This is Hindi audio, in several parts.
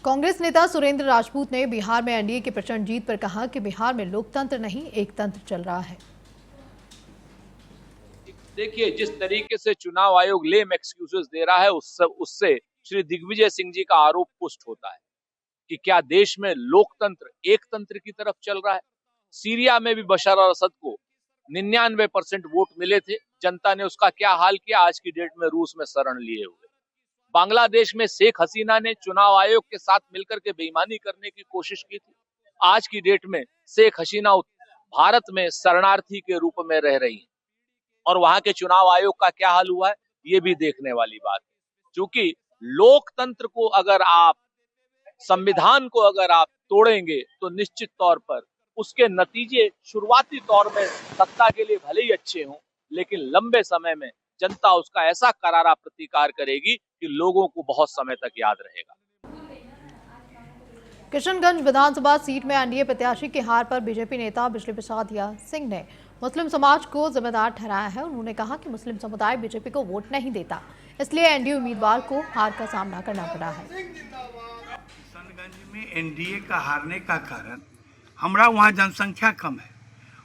कांग्रेस नेता सुरेंद्र राजपूत ने बिहार में एनडीए की प्रचंड जीत पर कहा कि बिहार में लोकतंत्र नहीं एक तंत्र चल रहा है। देखिए, जिस तरीके से चुनाव आयोग लेम एक्सक्यूजेस दे रहा है उससे श्री दिग्विजय सिंह जी का आरोप पुष्ट होता है कि क्या देश में लोकतंत्र एक तंत्र की तरफ चल रहा है। सीरिया में भी बशर अल असद को 99% वोट मिले थे, जनता ने उसका क्या हाल किया, आज की डेट में रूस में शरण लिए हुए। बांग्लादेश में शेख हसीना ने चुनाव आयोग के साथ मिलकर के बेईमानी करने की कोशिश की थी, आज की डेट में शेख हसीना भारत में शरणार्थी के रूप में रह रही है और वहां के चुनाव आयोग का क्या हाल हुआ है ये भी देखने वाली बात है। क्योंकि लोकतंत्र को अगर आप, संविधान को अगर आप तोड़ेंगे तो निश्चित तौर पर उसके नतीजे शुरुआती तौर में सत्ता के लिए भले ही अच्छे हों, लेकिन लंबे समय में जनता उसका ऐसा करारा प्रतिकार करेगी कि लोगों को बहुत समय तक याद रहेगा। किशनगंज विधानसभा सीट में एनडीए प्रत्याशी की हार पर बीजेपी नेता बिजली प्रसाद सिंह ने मुस्लिम समाज को जिम्मेदार ठहराया है। उन्होंने कहा कि मुस्लिम समुदाय बीजेपी को वोट नहीं देता, इसलिए एनडीए उम्मीदवार को हार का सामना करना पड़ा है। किशनगंज में एनडीए का हारने का कारण हमारा वहाँ जनसंख्या कम है,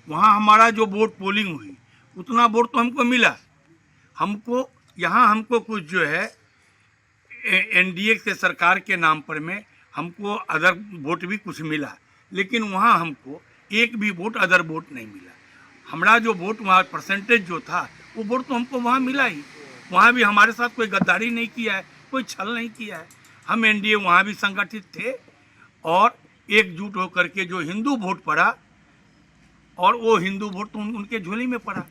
वहाँ हमारा जो वोट पोलिंग हुई उतना वोट तो हमको मिला, हमको कुछ जो है एनडीए के सरकार के नाम पर में हमको अदर वोट भी कुछ मिला, लेकिन वहाँ हमको एक भी वोट अदर वोट नहीं मिला। हमारा जो वोट वहाँ परसेंटेज जो था वो वोट तो हमको वहाँ मिला ही। वहाँ भी हमारे साथ कोई गद्दारी नहीं किया है, कोई छल नहीं किया है। हम एनडीए वहाँ भी संगठित थे और एकजुट होकर के जो हिंदू वोट पड़ा और वो हिंदू वोट तो उनके झोली में पड़ा।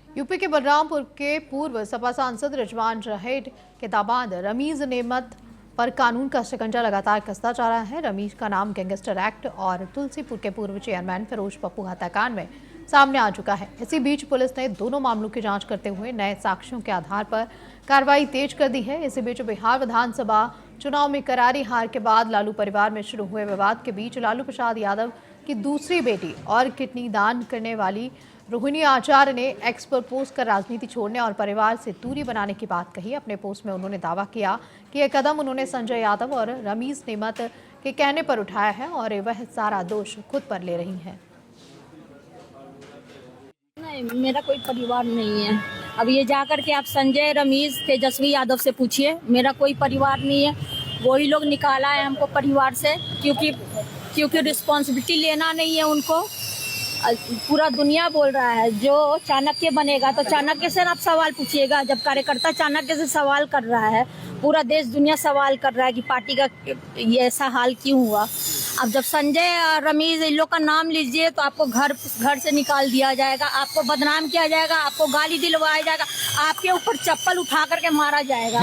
यूपी के बलरामपुर के पूर्व सपा सांसद रिजवान जहेड के दामाद रमीज नेमत पर कानून का शिकंजा लगातार कसता जा रहा है। रमीज का नाम गैंगस्टर एक्ट और तुलसीपुर के पूर्व चेयरमैन फिरोज पप्पू हत्याकांड में सामने आ चुका है। इसी बीच पुलिस ने दोनों मामलों की जांच करते हुए नए साक्ष्यों के आधार पर कार्रवाई तेज कर दी है। इसी बीच बिहार विधानसभा चुनाव में करारी हार के बाद लालू परिवार में शुरू हुए विवाद के बीच लालू प्रसाद यादव की दूसरी बेटी और किडनी दान करने वाली रोहिणी आचार्य ने एक्स पर पोस्ट कर राजनीति छोड़ने और परिवार से दूरी बनाने की बात कही। अपने पोस्ट में उन्होंने दावा किया कि यह कदम उन्होंने संजय यादव और रमीज नेमत के कहने पर उठाया है और वह सारा दोष खुद पर ले रही हैं। नहीं, मेरा कोई परिवार नहीं है। अब ये जाकर के आप संजय, रमीज, तेजस्वी यादव से पूछिए, मेरा कोई परिवार नहीं है। वही लोग निकाला है हमको परिवार से, क्योंकि रिस्पॉन्सिबिलिटी लेना नहीं है उनको। पूरा दुनिया बोल रहा है जो चाणक्य बनेगा तो चाणक्य से आप सवाल पूछिएगा। जब कार्यकर्ता चाणक्य से सवाल कर रहा है, पूरा देश दुनिया सवाल कर रहा है कि पार्टी का ये ऐसा हाल क्यों हुआ। अब जब संजय और रमीज इन लोग का नाम लीजिए तो आपको घर से निकाल दिया जाएगा, आपको बदनाम किया जाएगा, आपको गाली दिलवाया जाएगा, आपके ऊपर चप्पल उठा करके मारा जाएगा।